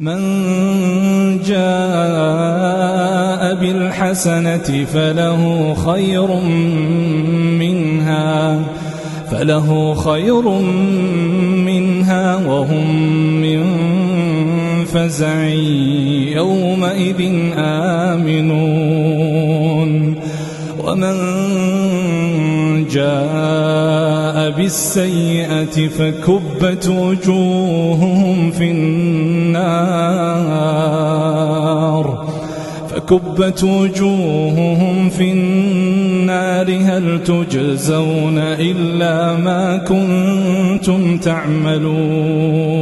من جاء بالحسنة فله خير منها وهم من فزع يومئذ آمنون ومن جاء بالسيئة فكبت وجوههم في النار هل تجزون إلا ما كنتم تعملون